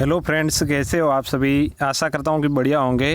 Hello friends, कैसे हो आप सभी। आशा करता हूँ कि बढ़िया होंगे।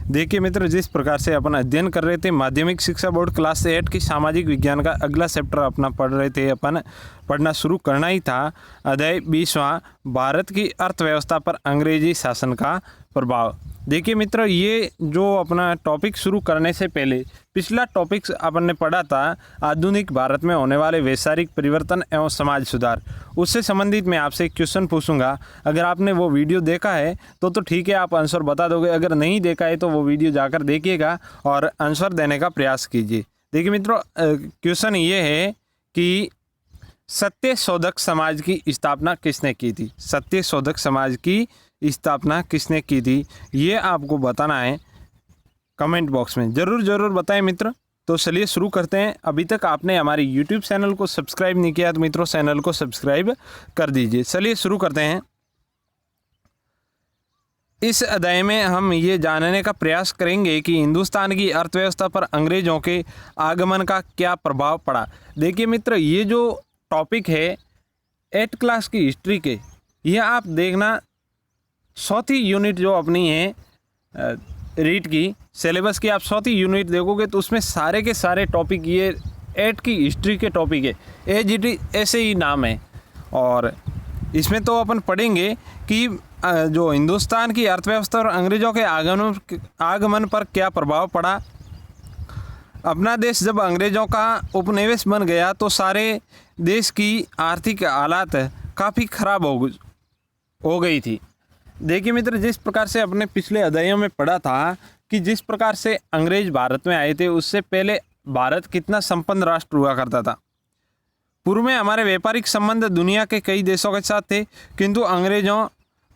देखिए मित्र, जिस प्रकार से अपन अध्ययन कर रहे थे माध्यमिक शिक्षा बोर्ड क्लास 8 की सामाजिक विज्ञान का अगला चैप्टर अपना पढ़ रहे थे, अपन पढ़ना शुरू करना ही था। अध्याय 20वां, भारत की अर्थव्यवस्था पर अंग्रेजी शासन का प्रभाव। देखिए मित्र, ये जो अपना टॉपिक शुरू करने से पहले पिछला टॉपिक अपन ने पढ़ा था आधुनिक भारत में होने वाले वैचारिक परिवर्तन एवं समाज सुधार। उससे संबंधित मैं आपसे एक क्वेश्चन पूछूंगा। अगर आपने वो वीडियो देखा है तो ठीक है, आप आंसर बता दोगे। अगर नहीं देखा है तो वो वीडियो जाकर देखिएगा और आंसर देने का प्रयास कीजिए। देखिए मित्रों, क्वेश्चन ये है कि सत्य शोधक समाज की स्थापना किसने की थी। सत्य शोधक समाज की स्थापना किसने की थी, ये आपको बताना है। कमेंट बॉक्स में ज़रूर बताएं मित्र। तो चलिए शुरू करते हैं। अभी तक आपने हमारे YouTube चैनल को सब्सक्राइब नहीं किया तो मित्रों चैनल को सब्सक्राइब कर दीजिए। चलिए शुरू करते हैं। इस अध्याय में हम ये जानने का प्रयास करेंगे कि हिंदुस्तान की अर्थव्यवस्था पर अंग्रेजों के आगमन का क्या प्रभाव पड़ा। देखिए मित्र, ये जो टॉपिक है 8 क्लास की हिस्ट्री के, ये आप देखना चौथी यूनिट जो अपनी है रीड की सिलेबस की, आप चौथी यूनिट देखोगे तो उसमें सारे के सारे टॉपिक ये 8 की हिस्ट्री के टॉपिक है। AGT ऐसे ही नाम है। और इसमें तो अपन पढ़ेंगे कि जो हिंदुस्तान की अर्थव्यवस्था और अंग्रेज़ों के आगमन पर क्या प्रभाव पड़ा। अपना देश जब अंग्रेज़ों का उपनिवेश बन गया तो सारे देश की आर्थिक हालात काफ़ी खराब हो गई थी। देखिए मित्र, जिस प्रकार से अपने पिछले अध्यायों में पढ़ा था कि जिस प्रकार से अंग्रेज भारत में आए थे, उससे पहले भारत कितना संपन्न राष्ट्र हुआ करता था। पूर्व में हमारे व्यापारिक संबंध दुनिया के कई देशों के साथ थे, किंतु अंग्रेजों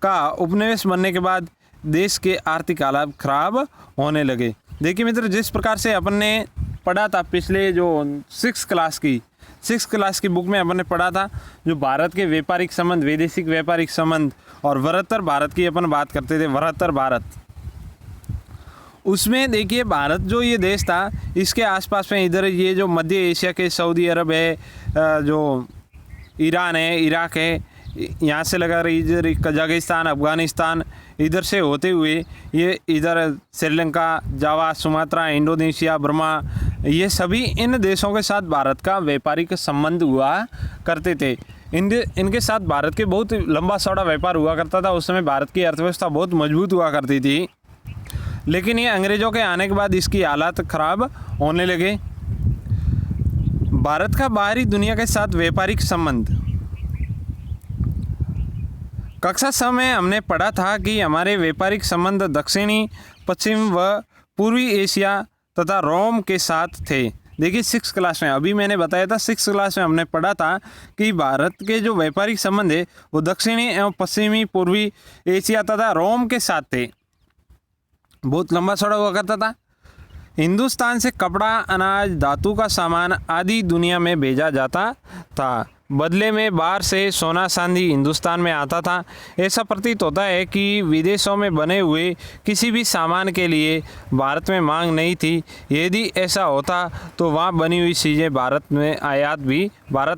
का उपनिवेश बनने के बाद देश के आर्थिक हालात खराब होने लगे। देखिए मित्र, जिस प्रकार से अपन ने पढ़ा था पिछले जो 6 क्लास की बुक में अपन ने पढ़ा था, जो भारत के व्यापारिक संबंध, वैदेशिक व्यापारिक संबंध और वृहत्तर भारत की अपन बात करते थे, वृहत्तर भारत। उसमें देखिए भारत जो ये देश था, इसके आसपास में इधर ये जो मध्य एशिया के सऊदी अरब है, जो ईरान है, इराक है, यहाँ से लगा रही इधर कजाकिस्तान, अफगानिस्तान, इधर से होते हुए ये इधर श्रीलंका, जावा, सुमात्रा, इंडोनेशिया, बर्मा, ये सभी इन देशों के साथ भारत का व्यापारिक संबंध हुआ करते थे। इनके साथ भारत के बहुत लंबा चौड़ा व्यापार हुआ करता था। उस समय भारत की अर्थव्यवस्था बहुत मजबूत हुआ करती थी, लेकिन ये अंग्रेज़ों के आने के बाद इसकी हालात खराब होने लगे। भारत का बाहरी दुनिया के साथ व्यापारिक संबंध। कक्षा 6 में हमने पढ़ा था कि हमारे व्यापारिक संबंध दक्षिणी, पश्चिम व पूर्वी एशिया तथा रोम के साथ थे। देखिए 6 क्लास में, अभी मैंने बताया था 6 क्लास में हमने पढ़ा था कि भारत के जो व्यापारिक संबंध है वो दक्षिणी एवं पश्चिमी, पूर्वी एशिया तथा रोम के साथ थे। बहुत लंबा चौड़ा हुआ करता था। हिंदुस्तान से कपड़ा, अनाज, धातु का सामान आदि दुनिया में भेजा जाता था। बदले में बाहर से सोना चांदी हिंदुस्तान में आता था। ऐसा प्रतीत होता है कि विदेशों में बने हुए किसी भी सामान के लिए भारत में मांग नहीं थी। यदि ऐसा होता तो वहाँ बनी हुई चीज़ें भारत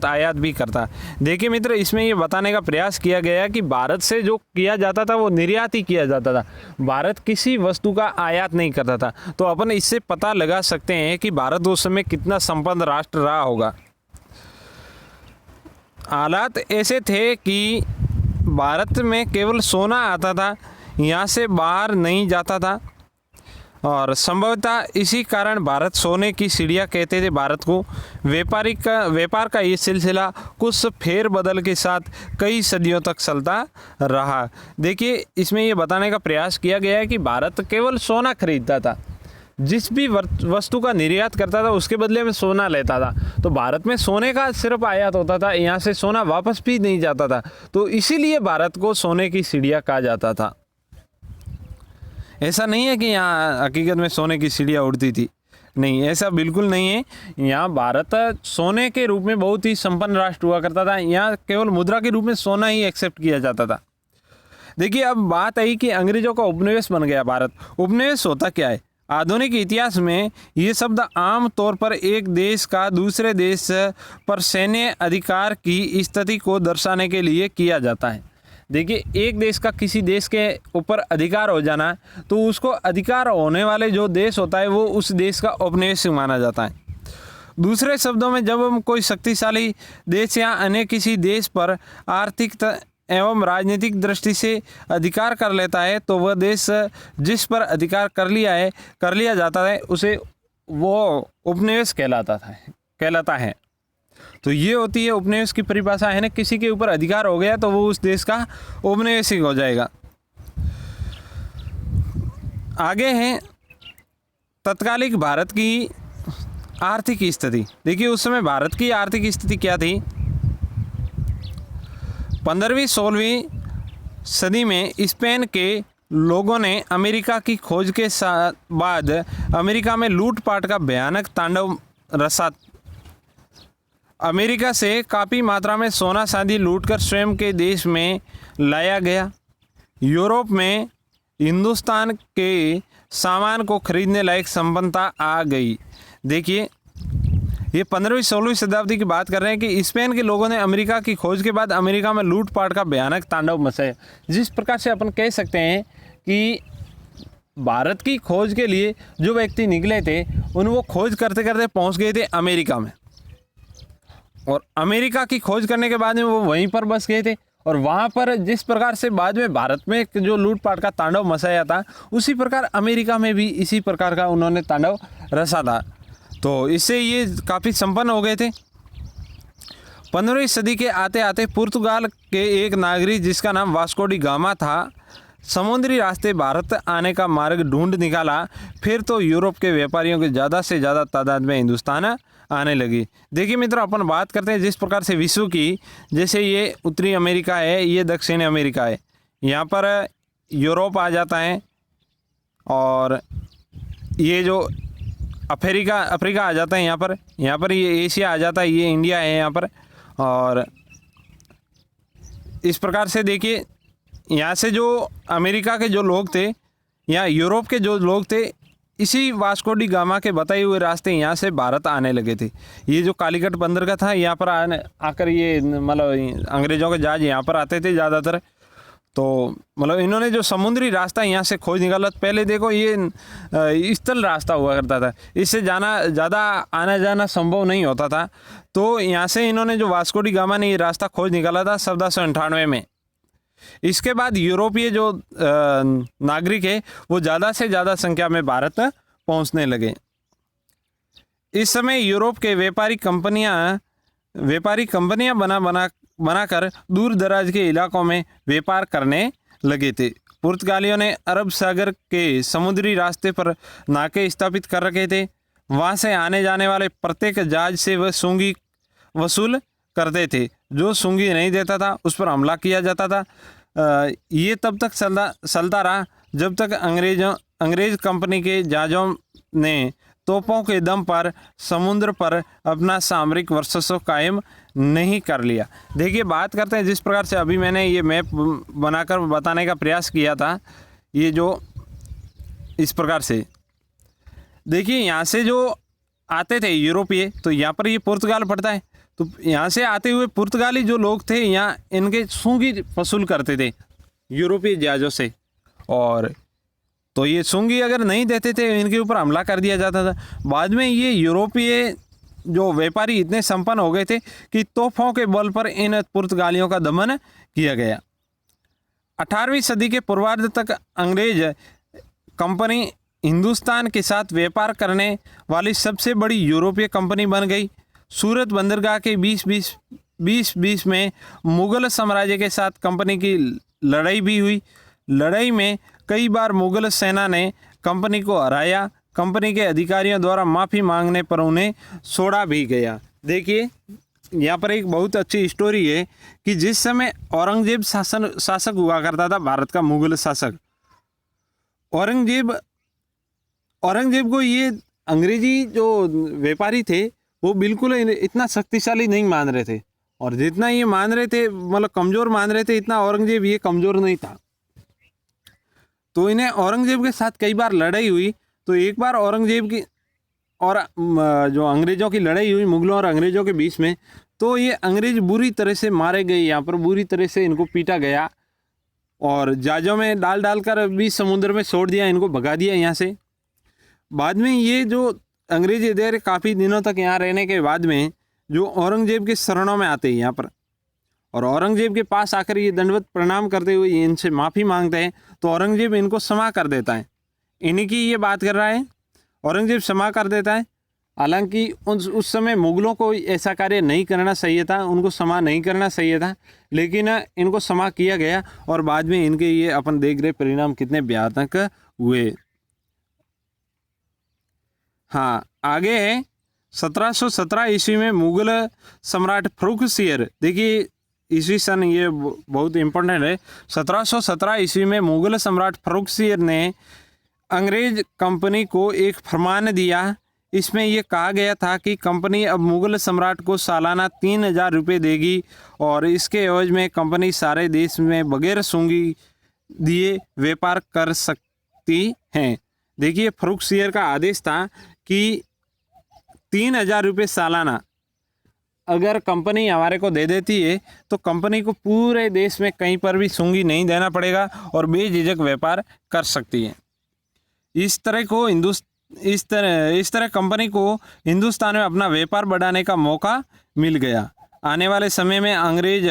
आयात भी करता। देखिए मित्र, इसमें ये बताने का प्रयास किया गया कि भारत से जो किया जाता था वो निर्यात ही किया जाता था। भारत किसी वस्तु का आयात नहीं करता था। तो अपन इससे पता लगा सकते हैं कि भारत उस समय कितना संपन्न राष्ट्र रहा होगा। हालात ऐसे थे कि भारत में केवल सोना आता था, यहाँ से बाहर नहीं जाता था। और संभवतः इसी कारण भारत सोने की चिड़िया कहते थे भारत को। व्यापार का ये सिलसिला कुछ फेरबदल के साथ कई सदियों तक चलता रहा। देखिए, इसमें ये बताने का प्रयास किया गया है कि भारत केवल सोना खरीदता था। जिस भी वस्तु का निर्यात करता था उसके बदले में सोना लेता था। तो भारत में सोने का सिर्फ आयात होता था, यहाँ से सोना वापस भी नहीं जाता था। तो इसीलिए भारत को सोने की चिड़िया कहा जाता था। ऐसा नहीं है कि यहाँ हकीकत में सोने की चिड़िया उड़ती थी, नहीं, ऐसा बिल्कुल नहीं है। यहाँ भारत सोने के रूप में बहुत ही संपन्न राष्ट्र हुआ करता था। यहाँ केवल मुद्रा के रूप में सोना ही एक्सेप्ट किया जाता था। देखिए, अब बात आई कि अंग्रेजों का उपनिवेश बन गया भारत। उपनिवेश होता क्या है? आधुनिक इतिहास में ये शब्द आम तौर पर एक देश का दूसरे देश पर सैन्य अधिकार की स्थिति को दर्शाने के लिए किया जाता है। देखिए, एक देश का किसी देश के ऊपर अधिकार हो जाना, तो उसको अधिकार होने वाले जो देश होता है वो उस देश का औपनिवेशिक माना जाता है। दूसरे शब्दों में, जब हम कोई शक्तिशाली देश या अन्य किसी देश पर आर्थिक एवं राजनीतिक दृष्टि से अधिकार कर लेता है, तो वह देश जिस पर अधिकार कर लिया जाता है उसे वो उपनिवेश कहलाता है। तो ये होती है उपनिवेश की परिभाषा, है ना। किसी के ऊपर अधिकार हो गया तो वो उस देश का उपनिवेशिक हो जाएगा। आगे है तत्कालिक भारत की आर्थिक स्थिति। देखिए, उस समय भारत की आर्थिक स्थिति क्या थी। 15वीं-16वीं सदी में स्पेन के लोगों ने अमेरिका की खोज के बाद अमेरिका में लूटपाट का भयानक तांडव रचा। अमेरिका से काफ़ी मात्रा में सोना चांदी लूटकर स्वयं के देश में लाया गया। यूरोप में हिंदुस्तान के सामान को खरीदने लायक संपन्नता आ गई। देखिए, ये 15वीं-16वीं शताब्दी की बात कर रहे हैं कि स्पेन के लोगों ने अमेरिका की खोज के बाद अमेरिका में लूटपाट का भयानक तांडव मचाया। जिस प्रकार से अपन कह सकते हैं कि भारत की खोज के लिए जो व्यक्ति निकले थे वो खोज करते करते पहुंच गए थे अमेरिका में, और अमेरिका की खोज करने के बाद में वो वहीं पर बस गए थे। और वहाँ पर जिस प्रकार से बाद में भारत में जो लूटपाट का तांडव मचाया था, उसी प्रकार अमेरिका में भी इसी प्रकार का उन्होंने तांडव रचा था। तो इससे ये काफ़ी संपन्न हो गए थे। 15वीं सदी के आते आते पुर्तगाल के एक नागरिक जिसका नाम वास्को डी गामा था, समुद्री रास्ते भारत आने का मार्ग ढूंढ निकाला। फिर तो यूरोप के व्यापारियों के ज़्यादा से ज़्यादा तादाद में हिंदुस्तान आने लगी। देखिए मित्रों, अपन बात करते हैं जिस प्रकार से विश्व की, जैसे ये उत्तरी अमेरिका है, ये दक्षिणी अमेरिका है, यहाँ पर यूरोप आ जाता है, और ये जो अफ्रीका आ जाता है यहाँ पर ये एशिया आ जाता है, ये इंडिया है यहाँ पर। और इस प्रकार से देखिए, यहाँ से जो अमेरिका के जो लोग थे या यूरोप के जो लोग थे, इसी वास्को डी गामा के बताए हुए रास्ते यहाँ से भारत आने लगे थे। ये जो कालीकट बंदरगाह था, यहाँ पर आकर ये मतलब अंग्रेज़ों के जहाज यहाँ पर आते थे ज़्यादातर। तो मतलब इन्होंने जो समुद्री रास्ता यहाँ से खोज निकाला। पहले देखो, ये स्थल रास्ता हुआ करता था, इससे ज़्यादा आना जाना संभव नहीं होता था। तो यहाँ से इन्होंने जो वास्को डी गामा ने ये रास्ता खोज निकाला था 1798 में। इसके बाद यूरोपीय जो नागरिक है वो ज़्यादा से ज़्यादा संख्या में भारत पहुँचने लगे। इस समय यूरोप के व्यापारी कंपनियां बनाकर दूर दराज के इलाकों में व्यापार करने लगे थे। पुर्तगालियों ने अरब सागर के समुद्री रास्ते पर नाके स्थापित कर रखे थे। वहां से आने जाने वाले प्रत्येक जहाज से वह सूंगी वसूल करते थे। जो सूंगी नहीं देता था उस पर हमला किया जाता था। ये तब तक चलता रहा जब तक अंग्रेज कंपनी के जहाज़ों ने तोपों के दम पर समुद्र पर अपना सामरिक वर्चस्व कायम नहीं कर लिया। देखिए, बात करते हैं जिस प्रकार से अभी मैंने ये मैप बनाकर बताने का प्रयास किया था, ये जो इस प्रकार से देखिए, यहाँ से जो आते थे यूरोपीय, तो यहाँ पर ये पुर्तगाल पड़ता है। तो यहाँ से आते हुए पुर्तगाली जो लोग थे, यहाँ इनके सूंगी वसूल करते थे यूरोपीय जहाज़ों से, और तो ये सूंगी अगर नहीं देते थे इनके ऊपर हमला कर दिया जाता था। बाद में ये यूरोपीय जो व्यापारी इतने संपन्न हो गए थे कि तोपों के बल पर इन पुर्तगालियों का दमन किया गया। 18वीं सदी के पूर्वार्ध तक अंग्रेज कंपनी हिंदुस्तान के साथ व्यापार करने वाली सबसे बड़ी यूरोपीय कंपनी बन गई। सूरत बंदरगाह के 2020 में मुगल साम्राज्य के साथ कंपनी की लड़ाई भी हुई। लड़ाई में कई बार मुगल सेना ने कंपनी को हराया। कंपनी के अधिकारियों द्वारा माफ़ी मांगने पर उन्हें छोड़ा भी गया। देखिए, यहाँ पर एक बहुत अच्छी स्टोरी है कि जिस समय औरंगजेब शासक हुआ करता था, भारत का मुगल शासक, औरंगजेब को ये अंग्रेजी जो व्यापारी थे वो बिल्कुल इतना शक्तिशाली नहीं मान रहे थे, और जितना ये मान रहे थे, मतलब कमज़ोर मान रहे थे, इतना औरंगजेब ये कमज़ोर नहीं था। तो इन्हें औरंगजेब के साथ कई बार लड़ाई हुई। तो एक बार औरंगजेब की और जो अंग्रेज़ों की लड़ाई हुई मुगलों और अंग्रेज़ों के बीच में, तो ये अंग्रेज़ बुरी तरह से मारे गए। यहाँ पर बुरी तरह से इनको पीटा गया। और जहाज़ों में डाल डालकर भी समुद्र में छोड़ दिया, इनको भगा दिया यहाँ से। बाद में ये जो अंग्रेज इधर काफ़ी दिनों तक यहाँ रहने के बाद में जो औरंगजेब के शरणों में आते हैं यहाँ पर, और औरंगजेब के पास आकर ये दंडवत प्रणाम करते हुए इनसे माफ़ी मांगते हैं, तो औरंगजेब इनको क्षमा कर देता है। इन्हीं की ये बात कर रहा है, औरंगजेब क्षमा कर देता है। हालांकि उस समय मुगलों को ऐसा कार्य नहीं करना चाहिए था, उनको क्षमा नहीं करना चाहिए था, लेकिन इनको क्षमा किया गया और बाद में इनके ये अपन देख रहे परिणाम कितने भयानक हुए। हाँ, आगे है 1717 ईस्वी में मुगल सम्राट फर्रुखसियर, देखिए ईस्वी सन ये बहुत इम्पोर्टेंट है। 1717 ईस्वी में मुगल सम्राट फर्रुखसियर ने अंग्रेज कंपनी को एक फरमान दिया। इसमें यह कहा गया था कि कंपनी अब मुगल सम्राट को सालाना 3000 रुपये देगी और इसके एवज में कंपनी सारे देश में बगैर सूंगी दिए व्यापार कर सकती हैं। देखिए फर्रुखसियर का आदेश था कि 3000 रुपये सालाना अगर कंपनी हमारे को दे देती है तो कंपनी को पूरे देश में कहीं पर भी सूंगी नहीं देना पड़ेगा और बेझिझक व्यापार कर सकती है। इस तरह कंपनी को हिंदुस्तान में अपना व्यापार बढ़ाने का मौका मिल गया। आने वाले समय में अंग्रेज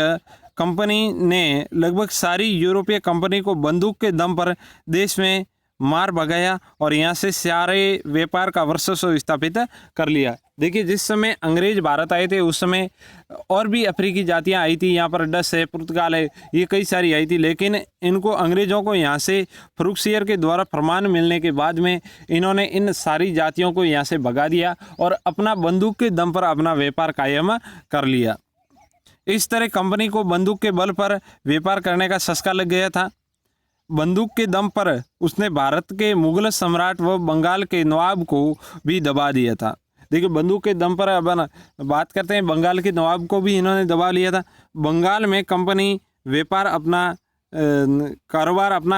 कंपनी ने लगभग सारी यूरोपीय कंपनी को बंदूक के दम पर देश में मार भगाया और यहाँ से सारे व्यापार का वर्चस्व स्थापित कर लिया। देखिए जिस समय अंग्रेज भारत आए थे उस समय और भी अफ्रीकी जातियाँ आई थी, यहाँ पर डच है, पुर्तगाल है, ये कई सारी आई थी, लेकिन इनको अंग्रेज़ों को यहाँ से फर्रुखसियर के द्वारा फरमान मिलने के बाद में इन्होंने इन सारी जातियों को यहाँ से भगा दिया और अपना बंदूक के दम पर अपना व्यापार कायम कर लिया। इस तरह कंपनी को बंदूक के बल पर व्यापार करने का चस्का लग गया था। बंदूक के दम पर उसने भारत के मुगल सम्राट व बंगाल के नवाब को भी दबा दिया था। देखिए बंदूक के दम पर अब बात करते हैं, बंगाल के नवाब को भी इन्होंने दबा लिया था। बंगाल में कंपनी व्यापार अपना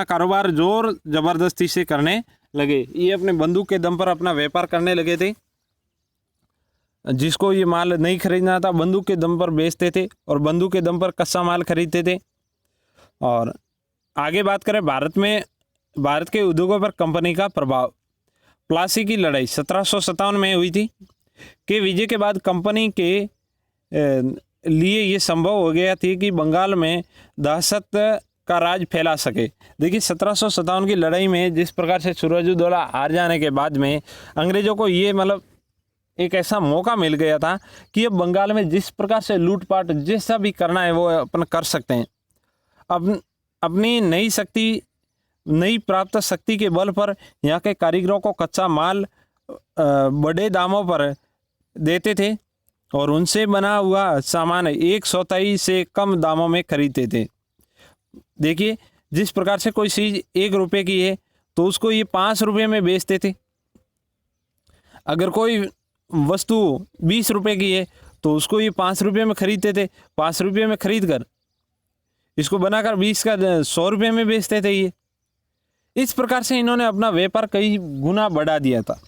कारोबार जोर ज़बरदस्ती से करने लगे। ये अपने बंदूक के दम पर अपना व्यापार करने लगे थे। जिसको ये माल नहीं खरीदना था बंदूक के दम पर बेचते थे और बंदूक के दम पर कच्चा माल खरीदते थे। और आगे बात करें भारत के उद्योगों पर कंपनी का प्रभाव। प्लासी की लड़ाई 1757 में हुई थी कि विजय के बाद कंपनी के लिए ये संभव हो गया थी कि बंगाल में दहशत का राज फैला सके। देखिए 1757 की लड़ाई में जिस प्रकार से सूरजउदौला हार जाने के बाद में अंग्रेज़ों को ये एक ऐसा मौका मिल गया था कि अब बंगाल में जिस प्रकार से लूटपाट जैसा भी करना है वो अपन कर सकते हैं। अपनी नई प्राप्त शक्ति के बल पर यहाँ के कारीगरों को कच्चा माल बड़े दामों पर देते थे और उनसे बना हुआ सामान 1/4 से कम दामों में खरीदते थे। देखिए जिस प्रकार से कोई चीज़ 1 रुपये की है तो उसको ये 5 रुपये में बेचते थे। अगर कोई वस्तु 20 रुपये की है तो उसको ये 5 रुपये में खरीदते थे। 5 रुपये में खरीद कर इसको बनाकर 20 का 100 रुपये में बेचते थे। ये इस प्रकार से इन्होंने अपना व्यापार कई गुना बढ़ा दिया था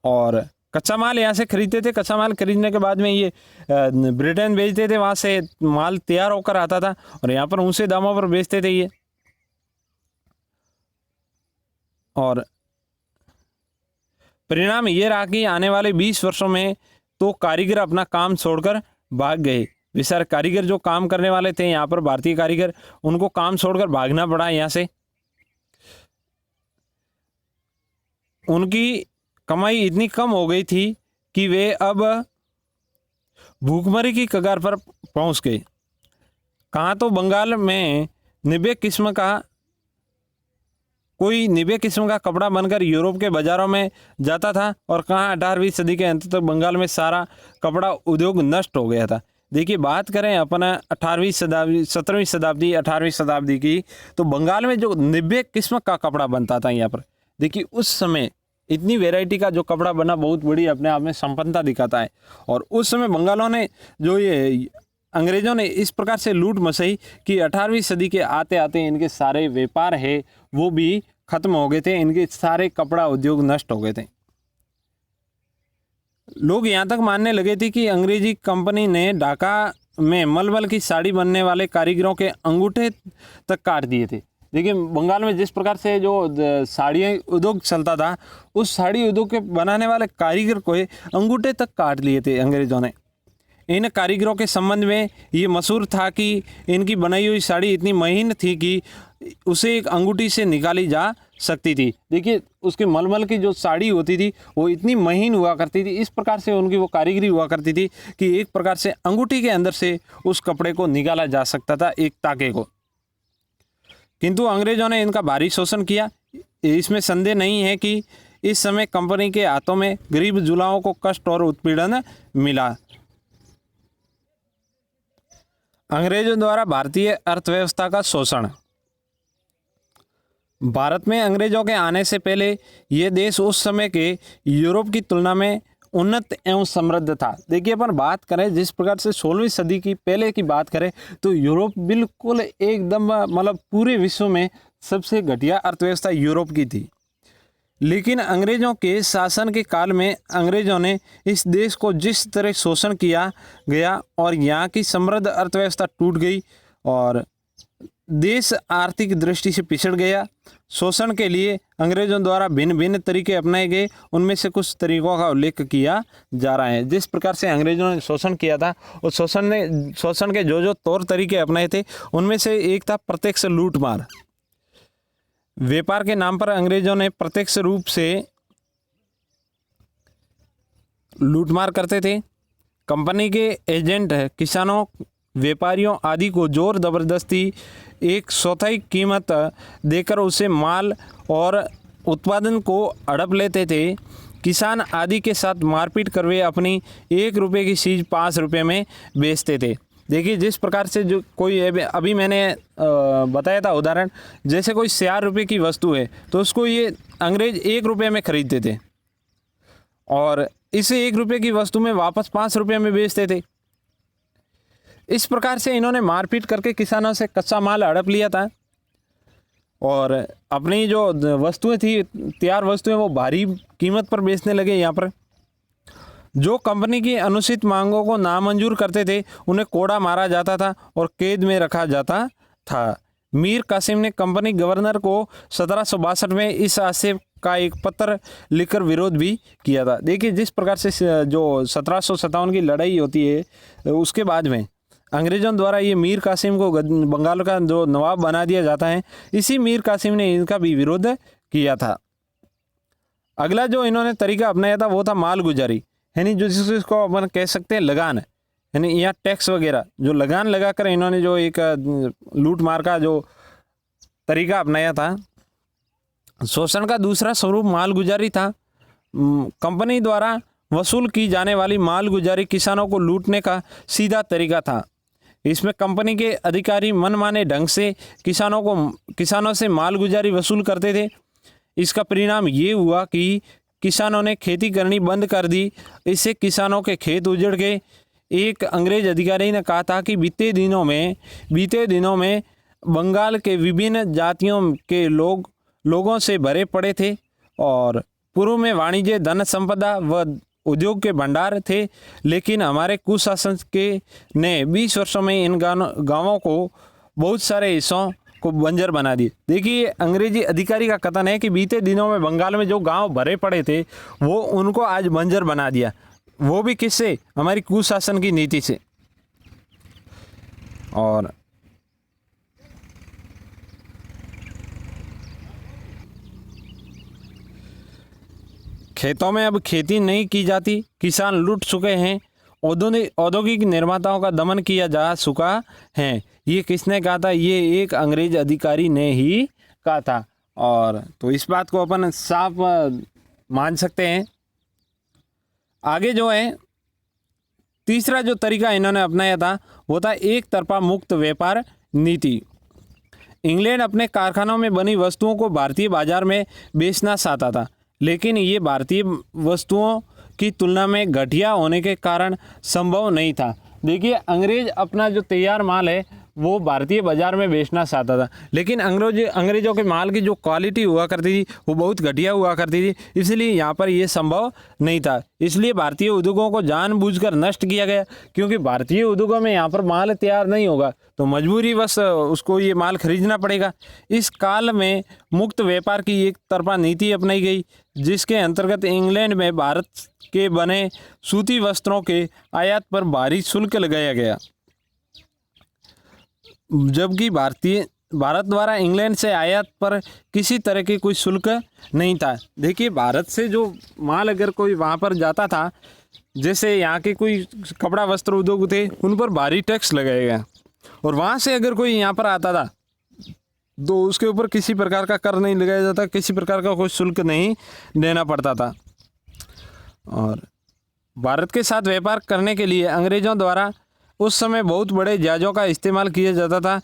और कच्चा माल यहाँ से खरीदते थे। कच्चा माल खरीदने के बाद में ये ब्रिटेन भेजते थे, वहाँ से माल तैयार होकर आता था और यहाँ पर ऊंचे दामों पर बेचते थे ये। और परिणाम ये रहा कि आने वाले 20 वर्षों में तो कारीगर अपना काम छोड़कर भाग गए। बेचारे कारीगर जो काम करने वाले थे यहाँ पर भारतीय कारीगर, उनको काम छोड़कर भागना पड़ा यहाँ से। उनकी कमाई इतनी कम हो गई थी कि वे अब भूखमरी की कगार पर पहुंच गए। कहाँ तो बंगाल में निबे किस्म का कपड़ा बनकर यूरोप के बाज़ारों में जाता था और कहाँ 18वीं सदी के अंत तक बंगाल में सारा कपड़ा उद्योग नष्ट हो गया था। देखिए बात करें अपना 17वीं शताब्दी 18वीं शताब्दी की, तो बंगाल में जो निबे किस्म का कपड़ा बनता था यहाँ पर, देखिए उस समय इतनी वैरायटी का जो कपड़ा बना बहुत बड़ी अपने आप में संपन्नता दिखाता है। और उस समय बंगालों ने जो ये अंग्रेज़ों ने इस प्रकार से लूट मचाई कि 18वीं सदी के आते आते इनके सारे व्यापार है वो भी खत्म हो गए थे। इनके सारे कपड़ा उद्योग नष्ट हो गए थे। लोग यहाँ तक मानने लगे थे कि अंग्रेजी कंपनी ने ढाका में मलमल की साड़ी बनने वाले कारीगरों के अंगूठे तक काट दिए थे। देखिए बंगाल में जिस प्रकार से जो साड़ियाँ उद्योग चलता था, उस साड़ी उद्योग के बनाने वाले कारीगर को अंगूठे तक काट लिए थे अंग्रेज़ों ने। इन कारीगरों के संबंध में ये मशहूर था कि इनकी बनाई हुई साड़ी इतनी महीन थी कि उसे एक अंगूठी से निकाली जा सकती थी। देखिए उसके मलमल की जो साड़ी होती थी वो इतनी महीन हुआ करती थी, इस प्रकार से उनकी वो कारीगरी हुआ करती थी कि एक प्रकार से अंगूठी के अंदर से उस कपड़े को निकाला जा सकता था, एक ताके को। किंतु अंग्रेज़ों ने इनका भारी शोषण किया। इसमें संदेह नहीं है कि इस समय कंपनी के हाथों में गरीब जुलाहों को कष्ट और उत्पीड़न मिला। अंग्रेजों द्वारा भारतीय अर्थव्यवस्था का शोषण। भारत में अंग्रेजों के आने से पहले ये देश उस समय के यूरोप की तुलना में उन्नत एवं समृद्ध था। देखिए अपन बात करें जिस प्रकार से 16वीं सदी की पहले की बात करें तो यूरोप बिल्कुल एकदम मतलब पूरे विश्व में सबसे घटिया अर्थव्यवस्था यूरोप की थी। लेकिन अंग्रेज़ों के शासन के काल में अंग्रेज़ों ने इस देश को जिस तरह शोषण किया गया और यहाँ की समृद्ध अर्थव्यवस्था टूट गई और देश आर्थिक दृष्टि से पिछड़ गया। शोषण के लिए अंग्रेज़ों द्वारा भिन्न भिन्न तरीके अपनाए गए, उनमें से कुछ तरीकों का उल्लेख किया जा रहा है। जिस प्रकार से अंग्रेज़ों ने शोषण किया था उस शोषण के जो तौर तरीके अपनाए थे उनमें से एक था प्रत्यक्ष लूटमार। व्यापार के नाम पर अंग्रेज़ों ने प्रत्यक्ष रूप से लूटमार करते थे। कंपनी के एजेंट किसानों, व्यापारियों आदि को जोर ज़बरदस्ती 1/4 कीमत देकर उसे माल और उत्पादन को हड़प लेते थे। किसान आदि के साथ मारपीट कर वे अपनी 1 रुपये की चीज़ 5 रुपये में बेचते थे। देखिए जिस प्रकार से जो कोई अभी मैंने बताया था उदाहरण, जैसे कोई 4 रुपये की वस्तु है तो उसको ये अंग्रेज 1 रुपये में खरीदते थे और इसे 1 रुपये की वस्तु में वापस 5 रुपये में बेचते थे। इस प्रकार से इन्होंने मारपीट करके किसानों से कच्चा माल हड़प लिया था और अपनी जो वस्तुएं थी, तैयार वस्तुएं, वो भारी कीमत पर बेचने लगे। यहाँ पर जो कंपनी की अनुचित मांगों को नामंजूर करते थे उन्हें कोड़ा मारा जाता था और कैद में रखा जाता था। मीर कासिम ने कंपनी गवर्नर को 1762 में इस आशय का एक पत्र लिखकर विरोध भी किया था। देखिए जिस प्रकार से जो 1757 की लड़ाई होती है उसके बाद में अंग्रेज़ों द्वारा ये मीर कासिम को बंगाल का जो नवाब बना दिया जाता है, इसी मीर कासिम ने इनका भी विरोध किया था। अगला जो इन्होंने तरीका अपनाया था वो था मालगुजारी, यानी जो जिसको अपन कह सकते हैं लगान, यानी यहाँ टैक्स वगैरह जो लगान लगाकर इन्होंने जो एक लूट मार का जो तरीका अपनाया था। शोषण का दूसरा स्वरूप मालगुजारी था। कंपनी द्वारा वसूल की जाने वाली मालगुजारी किसानों को लूटने का सीधा तरीका था। इसमें कंपनी के अधिकारी मनमाने ढंग से किसानों से मालगुजारी वसूल करते थे। इसका परिणाम ये हुआ कि किसानों ने खेती करनी बंद कर दी। इससे किसानों के खेत उजड़ गए। एक अंग्रेज अधिकारी ने कहा था कि बीते दिनों में बंगाल के विभिन्न जातियों के लोगों से भरे पड़े थे और पूर्व में वाणिज्य, धन संपदा व उद्योग के भंडार थे, लेकिन हमारे कुशासन ने 20 वर्षों में इन गांवों को बहुत सारे हिस्सों को बंजर बना दिए। देखिए अंग्रेजी अधिकारी का कथन है कि बीते दिनों में बंगाल में जो गांव भरे पड़े थे वो उनको आज बंजर बना दिया, वो भी किससे? हमारी कुशासन की नीति से। और खेतों में अब खेती नहीं की जाती, किसान लूट चुके हैं, औद्योगिक निर्माताओं का दमन किया जा चुका है। ये किसने कहा था? ये एक अंग्रेज अधिकारी ने ही कहा था। और तो इस बात को अपन साफ मान सकते हैं। आगे जो है तीसरा जो तरीका इन्होंने अपनाया था वो था एक तरफा मुक्त व्यापार नीति। इंग्लैंड अपने कारखानों में बनी वस्तुओं को भारतीय बाजार में बेचना चाहता था, लेकिन ये भारतीय वस्तुओं की तुलना में घटिया होने के कारण संभव नहीं था। देखिए अंग्रेज अपना जो तैयार माल है वो भारतीय बाज़ार में बेचना चाहता था, लेकिन अंग्रेज़ों के माल की जो क्वालिटी हुआ करती थी वो बहुत घटिया हुआ करती थी, इसलिए यहाँ पर ये संभव नहीं था। इसलिए भारतीय उद्योगों को जानबूझकर नष्ट किया गया, क्योंकि भारतीय उद्योगों में यहाँ पर माल तैयार नहीं होगा तो मजबूरी बस उसको ये माल खरीदना पड़ेगा। इस काल में मुक्त व्यापार की एक तरफा नीति अपनाई गई, जिसके अंतर्गत इंग्लैंड में भारत के बने सूती वस्त्रों के आयात पर भारी शुल्क लगाया गया, जबकि भारत द्वारा इंग्लैंड से आयात पर किसी तरह के कोई शुल्क नहीं था। देखिए, भारत से जो माल अगर कोई वहाँ पर जाता था, जैसे यहाँ के कोई कपड़ा वस्त्र उद्योग थे, उन पर भारी टैक्स लगाया गया, और वहाँ से अगर कोई यहाँ पर आता था तो उसके ऊपर किसी प्रकार का कर नहीं लगाया जाता, किसी प्रकार का कोई शुल्क नहीं देना पड़ता था। और भारत के साथ व्यापार करने के लिए अंग्रेज़ों द्वारा उस समय बहुत बड़े जहाज़ों का इस्तेमाल किया जाता था।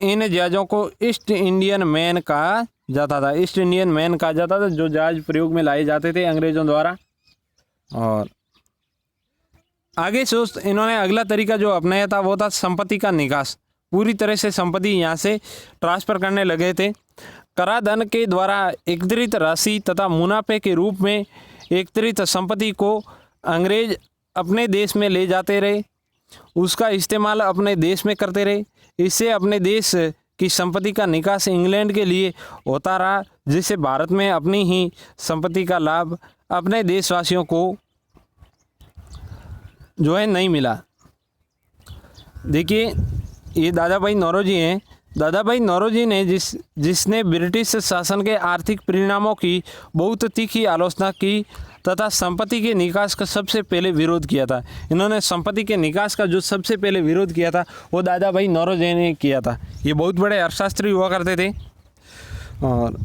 इन जहाज़ों को ईस्ट इंडियन मैन कहा जाता था। ईस्ट इंडियन मैन कहा जाता था जो जहाज़ प्रयोग में लाए जाते थे अंग्रेज़ों द्वारा। और आगे इन्होंने अगला तरीका जो अपनाया था वो था संपत्ति का निकास। पूरी तरह से संपत्ति यहाँ से ट्रांसफ़र करने लगे थे। कराधान के द्वारा एकत्रित राशि तथा मुनाफे के रूप में एकत्रित संपत्ति को अंग्रेज अपने देश में ले जाते रहे, उसका इस्तेमाल अपने देश में करते रहे। इससे अपने देश की संपत्ति का निकास इंग्लैंड के लिए होता रहा, जिससे भारत में अपनी ही संपत्ति का लाभ अपने देशवासियों को जो है नहीं मिला। देखिए, ये दादा भाई नौरोजी हैं। दादा भाई नौरोजी ने जिसने ब्रिटिश शासन के आर्थिक परिणामों की बहुत तीखी आलोचना की तथा संपत्ति के निकास का सबसे पहले विरोध किया था। इन्होंने संपत्ति के निकास का जो सबसे पहले विरोध किया था वो दादा भाई नौरोजी ने किया था। ये बहुत बड़े अर्थशास्त्री हुआ करते थे। और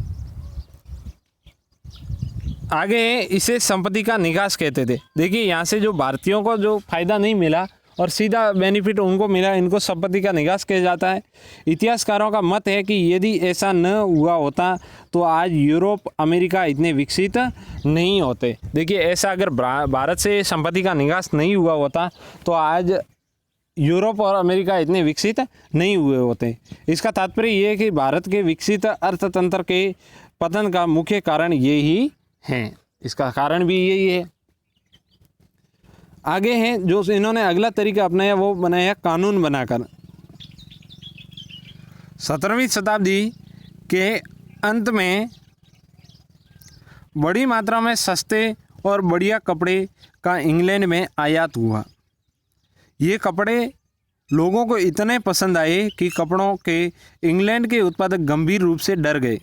आगे इसे संपत्ति का निकास कहते थे। देखिए, यहाँ से जो भारतीयों को जो फ़ायदा नहीं मिला और सीधा बेनिफिट उनको मिला, इनको संपत्ति का निकास कहा जाता है। इतिहासकारों का मत है कि यदि ऐसा न हुआ होता तो आज यूरोप अमेरिका इतने विकसित नहीं होते। देखिए, ऐसा अगर भारत से संपत्ति का निकास नहीं हुआ होता तो आज यूरोप और अमेरिका इतने विकसित नहीं हुए होते। इसका तात्पर्य ये है कि भारत के विकसित अर्थतंत्र के पतन का मुख्य कारण यही है। इसका कारण भी यही है। आगे हैं जो इन्होंने अगला तरीका अपनाया वो बनाया कानून बनाकर। 17वीं शताब्दी के अंत में बड़ी मात्रा में सस्ते और बढ़िया कपड़े का इंग्लैंड में आयात हुआ। ये कपड़े लोगों को इतने पसंद आए कि कपड़ों के इंग्लैंड के उत्पादक गंभीर रूप से डर गए।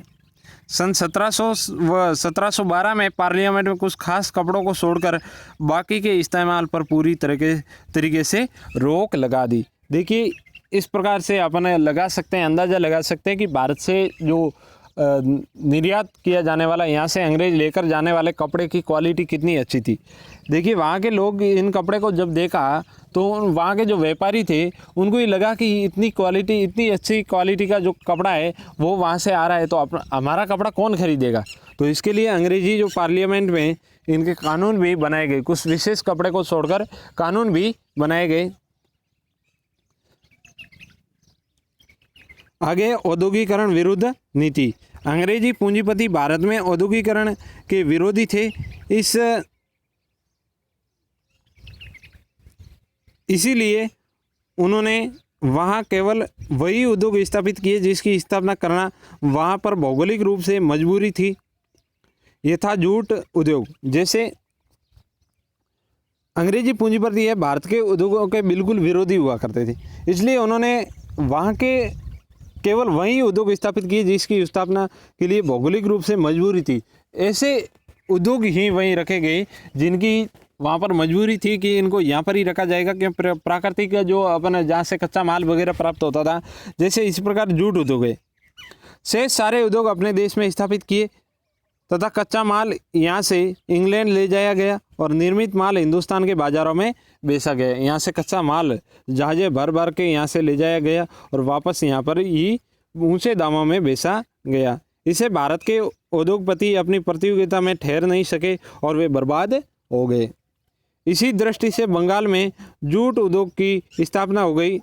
सन 1712 में पार्लियामेंट में कुछ खास कपड़ों को छोड़कर बाकी के इस्तेमाल पर पूरी तरीके से रोक लगा दी। देखिए, इस प्रकार से अपन लगा सकते हैं, अंदाज़ा लगा सकते हैं कि भारत से जो निर्यात किया जाने वाला, यहाँ से अंग्रेज लेकर जाने वाले कपड़े की क्वालिटी कितनी अच्छी थी। देखिए, वहाँ के लोग इन कपड़े को जब देखा तो वहाँ के जो व्यापारी थे उनको ये लगा कि इतनी अच्छी क्वालिटी का जो कपड़ा है वो वहाँ से आ रहा है, तो हमारा कपड़ा कौन खरीदेगा। तो इसके लिए अंग्रेजी जो पार्लियामेंट में इनके कानून भी बनाए गए। कुछ विशेष कपड़े को छोड़कर कानून भी बनाए गए। आगे औद्योगिकरण विरुद्ध नीति। अंग्रेजी पूंजीपति भारत में औद्योगिकरण के विरोधी थे। इसीलिए उन्होंने वहाँ केवल वही उद्योग स्थापित किए जिसकी स्थापना करना वहाँ पर भौगोलिक रूप से मजबूरी थी। ये था जूट उद्योग। जैसे अंग्रेजी पूंजीपति है भारत के उद्योगों के बिल्कुल विरोधी हुआ करते थे, इसलिए उन्होंने वहाँ के केवल वही उद्योग स्थापित किए जिसकी स्थापना के लिए भौगोलिक रूप से मजबूरी थी। ऐसे उद्योग ही वहीं रखे गए जिनकी वहाँ पर मजबूरी थी कि इनको यहाँ पर ही रखा जाएगा, कि प्राकृतिक जो अपन जहाँ से कच्चा माल वगैरह प्राप्त होता था, जैसे इस प्रकार जूट उद्योग है। शेष सारे उद्योग अपने देश में स्थापित किए तथा कच्चा माल यहाँ से इंग्लैंड ले जाया गया और निर्मित माल हिंदुस्तान के बाज़ारों में बेचा गया। यहाँ से कच्चा माल जहाज़ें भर भर के यहाँ से ले जाया गया और वापस यहाँ पर ही ऊंचे दामों में बेचा गया। इससे भारत के उद्योगपति अपनी प्रतियोगिता में ठहर नहीं सके और वे बर्बाद हो गए। इसी दृष्टि से बंगाल में जूट उद्योग की स्थापना हो गई।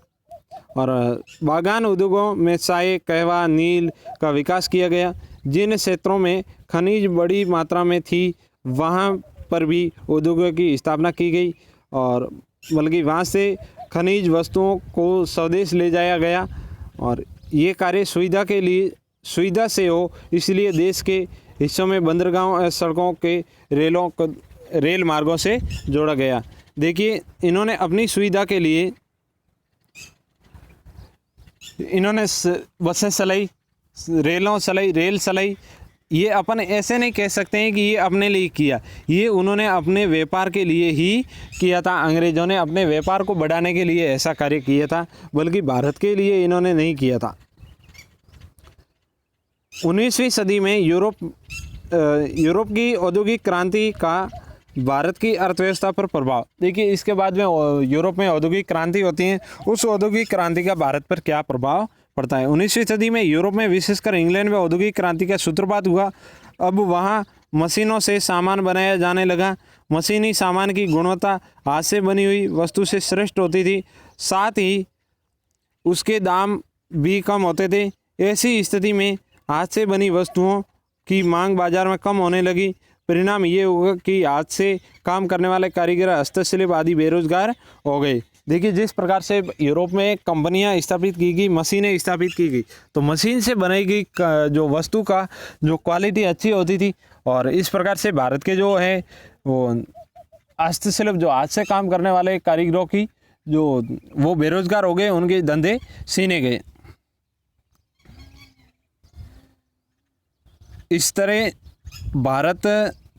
और बागान उद्योगों में चाय, कहवा, नील का विकास किया गया। जिन क्षेत्रों में खनिज बड़ी मात्रा में थी वहाँ पर भी उद्योगों की स्थापना की गई और बल्कि वहाँ से खनिज वस्तुओं को स्वदेश ले जाया गया और ये कार्य सुविधा से हो, इसलिए देश के हिस्सों में बंदरगाहों, सड़कों के रेल मार्गों से जोड़ा गया। देखिए, इन्होंने अपनी सुविधा के लिए इन्होंने बसें चलाई, रेल चलाई। ये अपन ऐसे नहीं कह सकते हैं कि ये अपने लिए किया, ये उन्होंने अपने व्यापार के लिए ही किया था। अंग्रेज़ों ने अपने व्यापार को बढ़ाने के लिए ऐसा कार्य किया था, बल्कि भारत के लिए इन्होंने नहीं किया था। 19वीं सदी में यूरोप की औद्योगिक क्रांति का भारत की अर्थव्यवस्था पर प्रभाव। देखिए, इसके बाद में यूरोप में औद्योगिक क्रांति होती है, उस औद्योगिक क्रांति का भारत पर क्या प्रभाव पड़ता है। 19वीं सदी में यूरोप में, विशेषकर इंग्लैंड में औद्योगिक क्रांति का सूत्रपात हुआ। अब वहाँ मशीनों से सामान बनाया जाने लगा। मशीनी सामान की गुणवत्ता हाथ से बनी हुई वस्तु से श्रेष्ठ होती थी, साथ ही उसके दाम भी कम होते थे। ऐसी स्थिति में हाथ से बनी वस्तुओं की मांग बाजार में कम होने लगी। परिणाम ये होगा कि हाथ से काम करने वाले कारीगर, हस्तशिल्प आदि बेरोजगार हो गए। देखिए, जिस प्रकार से यूरोप में कंपनियां स्थापित की गई, मशीनें स्थापित की गई, तो मशीन से बनाई गई जो वस्तु का जो क्वालिटी अच्छी होती थी और इस प्रकार से भारत के जो है वो हस्तशिल्प, जो हाथ से काम करने वाले कारीगरों की वो बेरोजगार हो गए, उनके धंधे छीने गए। इस तरह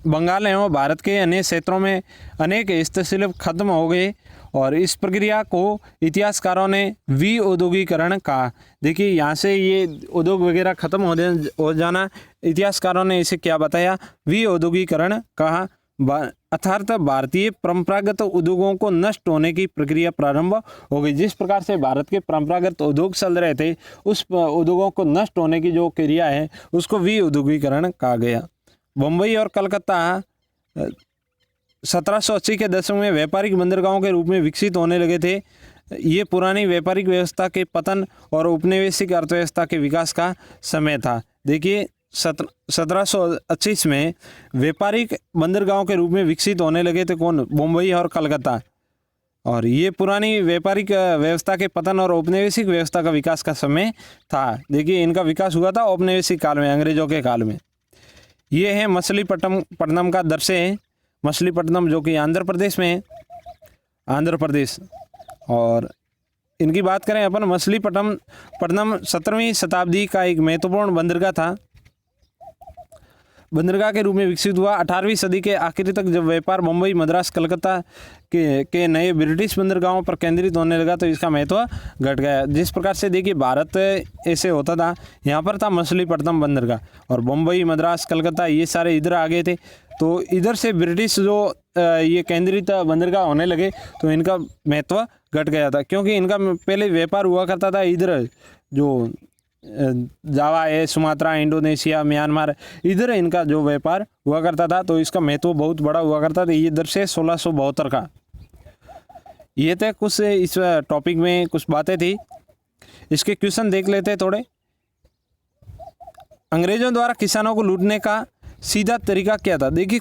बंगाल एवं भारत के अन्य क्षेत्रों में अनेक हस्तशिल्प खत्म हो गए और इस प्रक्रिया को इतिहासकारों ने विऔद्योगीकरण कहा। देखिए, यहाँ से ये उद्योग वगैरह खत्म हो जाना, इतिहासकारों ने इसे क्या बताया, विऔद्योगीकरण कहा। अर्थात भारतीय परंपरागत उद्योगों को नष्ट होने की प्रक्रिया प्रारंभ हो गई। जिस प्रकार से भारत के परंपरागत उद्योग चल रहे थे, उस उद्योगों को नष्ट होने की जो क्रिया है उसको विऔद्योगीकरण कहा गया। मुंबई और कलकत्ता 1780 के दशक में व्यापारिक बंदरगाहों के रूप में विकसित होने लगे थे। ये पुरानी व्यापारिक व्यवस्था के पतन और उपनिवेशिक अर्थव्यवस्था के विकास का समय था। देखिए, 1780 में व्यापारिक बंदरगाहों के रूप में विकसित होने लगे थे कौन? मुंबई और कलकत्ता। और ये पुरानी व्यापारिक व्यवस्था के पतन और औपनिवेशिक व्यवस्था का विकास का समय था। देखिए, इनका विकास हुआ था औपनिवेशिक काल में, अंग्रेजों के काल में। ये है मछलीपट्टनम का दृश्य है। मछलीपट्टनम जो कि आंध्र प्रदेश में है, आंध्र प्रदेश। और इनकी बात करें अपन, मछलीपट्टनम 17वीं शताब्दी का एक महत्वपूर्ण बंदरगाह था। बंदरगाह के रूप में विकसित हुआ। 18वीं सदी के आखिर तक जब व्यापार मुंबई, मद्रास, कलकत्ता के नए ब्रिटिश बंदरगाहों पर केंद्रित होने लगा तो इसका महत्व घट गया। जिस प्रकार से देखिए, भारत ऐसे होता था, यहाँ पर था मछलीपट्टनम बंदरगाह और मुंबई, मद्रास, कलकत्ता ये सारे इधर आ गए थे। तो इधर से ब्रिटिश जो ये केंद्रित बंदरगाह होने लगे तो इनका महत्व घट गया था, क्योंकि इनका पहले व्यापार हुआ करता था इधर जो जावा है, सुमात्रा, इंडोनेशिया, म्यांमार, इधर इनका जो व्यापार हुआ करता था, तो इसका महत्व बहुत बड़ा हुआ करता था। ये इधर से 1672 का। ये थे कुछ इस टॉपिक में कुछ बातें थी। इसके क्वेश्चन देख लेते हैं थोड़े। अंग्रेजों द्वारा किसानों को लूटने का सीधा तरीका क्या था? देखिए,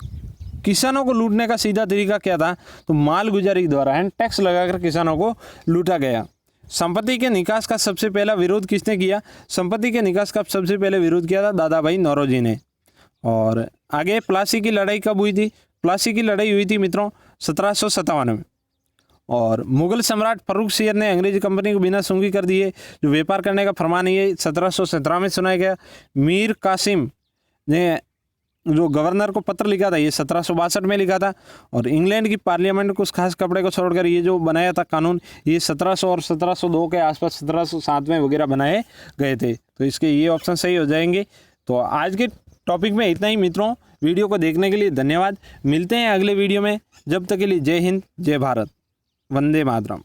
किसानों को लूटने का सीधा तरीका क्या था? तो मालगुजारी द्वारा एंड टैक्स लगाकर किसानों को लूटा गया। संपत्ति के निकास का सबसे पहला विरोध किसने किया? संपत्ति के निकास का सबसे पहले विरोध किया था दादा भाई नौरोजी ने। और आगे प्लासी की लड़ाई कब हुई थी? प्लासी की लड़ाई हुई थी मित्रों 1757 में। और मुगल सम्राट फर्रुख सियर ने अंग्रेजी कंपनी को बिना सूंगी कर दिए जो व्यापार करने का फरमान ये 1717 में सुनाया गया। मीर कासिम ने जो गवर्नर को पत्र लिखा था ये 1762 में लिखा था। और इंग्लैंड की पार्लियामेंट को उस खास कपड़े को छोड़कर ये जो बनाया था कानून, ये 1700 और 1702 के आसपास 1707 में वगैरह बनाए गए थे। तो इसके ये ऑप्शन सही हो जाएंगे। तो आज के टॉपिक में इतना ही मित्रों। वीडियो को देखने के लिए धन्यवाद। मिलते हैं अगले वीडियो में। जब तक के लिए जय हिंद, जय भारत, वंदे मातरम।